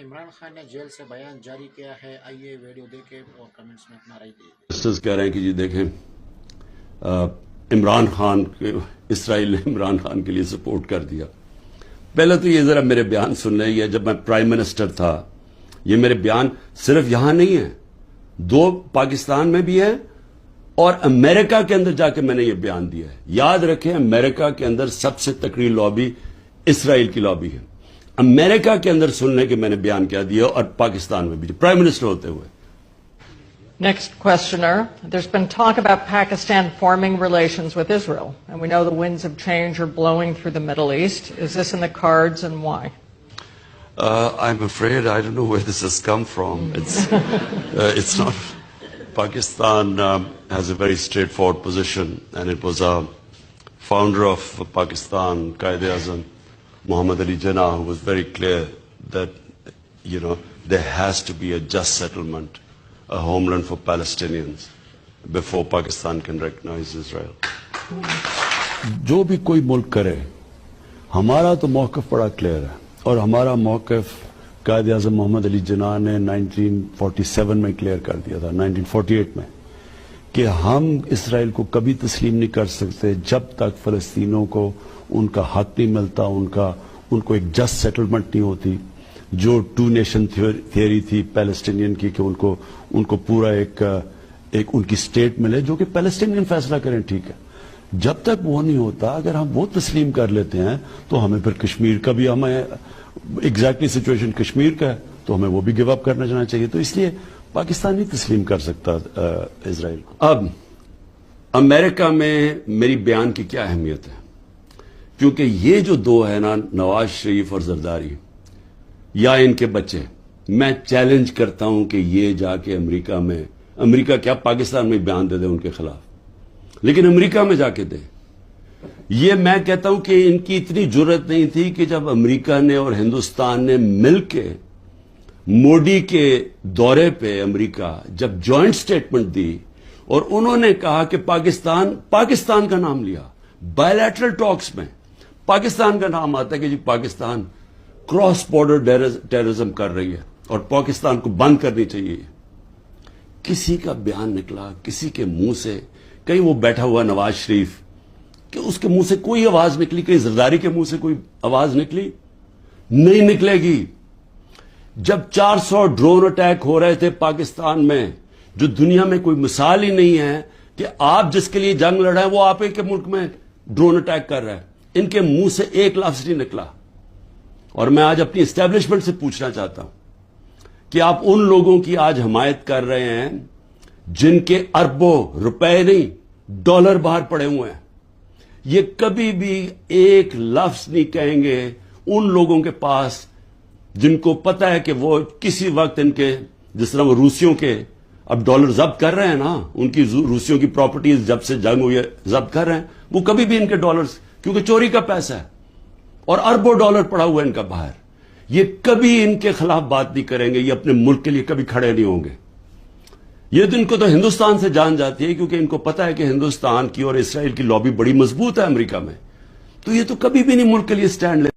عمران خان نے جیل سے بیان جاری کیا ہے، آئیے ویڈیو دیکھیں اور کمنٹس میں اپنا رائے دیں۔ مسٹرز کہہ رہے ہیں کہ جی دیکھیں عمران خان اسرائیل نے عمران خان کے لیے سپورٹ کر دیا۔ پہلے تو یہ ذرا میرے بیان سن لیں، یہ جب میں پرائم منسٹر تھا، یہ میرے بیان صرف یہاں نہیں ہیں، 2 پاکستان میں بھی ہیں اور امریکہ کے اندر جا کے میں نے یہ بیان دیا ہے۔ یاد رکھیں امریکہ کے اندر سب سے تکڑی لابی اسرائیل کی لابی ہے۔ امریکہ کے اندر سن لیں کہ میں نے بیان کیا دیا اور پاکستان میں بھی پرائم منسٹر ہوتے ہوئے۔ Next questioner. There's been talk about Pakistan forming relations with Israel, and we know the winds of change are blowing through the Middle East. Is this in the cards and why? I'm afraid I don't know where this has come from. It's not. Pakistan has a very straightforward position, and it was a founder of Pakistan, Quaid-e-Azam, Muhammad Ali Jinnah, who was very clear that, there has to be a just settlement, a homeland for Palestinians, before Pakistan can recognize Israel. جو بھی کوئی ملک کرے، ہمارا تو موقف بڑا clear ہے، اور ہمارا موقف قائد اعظم محمد علی جناح نے 1947 میں کلیئر کر دیا تھا، 1948 میں، کہ ہم اسرائیل کو کبھی تسلیم نہیں کر سکتے جب تک فلسطینیوں کو ان کا حق نہیں ملتا، ان کو ایک جسٹ سیٹلمنٹ نہیں ہوتی، جو 2 نیشن تھیوری تھی پیلسٹینین کی، کہ ان کو پورا ایک ان کی اسٹیٹ ملے جو کہ پیلسٹینین فیصلہ کریں، ٹھیک ہے۔ جب تک وہ نہیں ہوتا، اگر ہم وہ تسلیم کر لیتے ہیں تو ہمیں پھر کشمیر کا بھی، ہمیں ایگزیکٹلی سچویشن کشمیر کا ہے تو ہمیں وہ بھی گیو اپ کرنا چاہنا چاہیے۔ تو اس لیے پاکستان نہیں تسلیم کر سکتا اسرائیل کو۔ اب امریکہ میں میری بیان کی کیا اہمیت ہے؟ کیونکہ یہ جو 2 ہیں نا، نواز شریف اور زرداری یا ان کے بچے، میں چیلنج کرتا ہوں کہ یہ جا کے امریکہ کیا پاکستان میں بیان دے دے ان کے خلاف، لیکن امریکہ میں جا کے دے۔ یہ میں کہتا ہوں کہ ان کی اتنی جرت نہیں تھی کہ جب امریکہ نے اور ہندوستان نے مل کے موڈی کے دورے پہ امریکہ جب جوائنٹ سٹیٹمنٹ دی اور انہوں نے کہا کہ پاکستان کا نام لیا، بائیلیٹرل ٹاکس میں پاکستان کا نام آتا ہے کہ جی پاکستان کراس بارڈر ٹیررزم کر رہی ہے اور پاکستان کو بند کرنی چاہیے۔ کسی کا بیان نکلا کسی کے منہ سے، کہیں وہ بیٹھا ہوا نواز شریف کہ اس کے منہ سے کوئی آواز نکلی، کہیں زرداری کے منہ سے کوئی آواز نکلی؟ نہیں نکلے گی۔ جب 400 ڈرون اٹیک ہو رہے تھے پاکستان میں، جو دنیا میں کوئی مثال ہی نہیں ہے کہ آپ جس کے لیے جنگ لڑ رہے ہیں وہ آپ کے ملک میں ڈرون اٹیک کر رہا ہے، ان کے منہ سے ایک لفظ نہیں نکلا۔ اور میں آج اپنی اسٹیبلشمنٹ سے پوچھنا چاہتا ہوں کہ آپ ان لوگوں کی آج حمایت کر رہے ہیں جن کے اربوں روپے نہیں ڈالر باہر پڑے ہوئے ہیں، یہ کبھی بھی ایک لفظ نہیں کہیں گے ان لوگوں کے پاس جن کو پتا ہے کہ وہ کسی وقت ان کے، جس طرح وہ روسیوں کے اب ڈالر ضبط کر رہے ہیں نا، ان کی روسیوں کی پراپرٹیز جب سے جنگ ہوئی ہے ضبط کر رہے ہیں، وہ کبھی بھی ان کے ڈالرز، کیونکہ چوری کا پیسہ ہے اور اربوں ڈالر پڑا ہوا ہے ان کا باہر، یہ کبھی ان کے خلاف بات نہیں کریں گے، یہ اپنے ملک کے لیے کبھی کھڑے نہیں ہوں گے۔ یہ تو ان کو تو ہندوستان سے جان جاتی ہے، کیونکہ ان کو پتا ہے کہ ہندوستان کی اور اسرائیل کی لابی بڑی مضبوط ہے امریکہ میں، تو یہ تو کبھی بھی نہیں ملک کے لیے سٹینڈ لے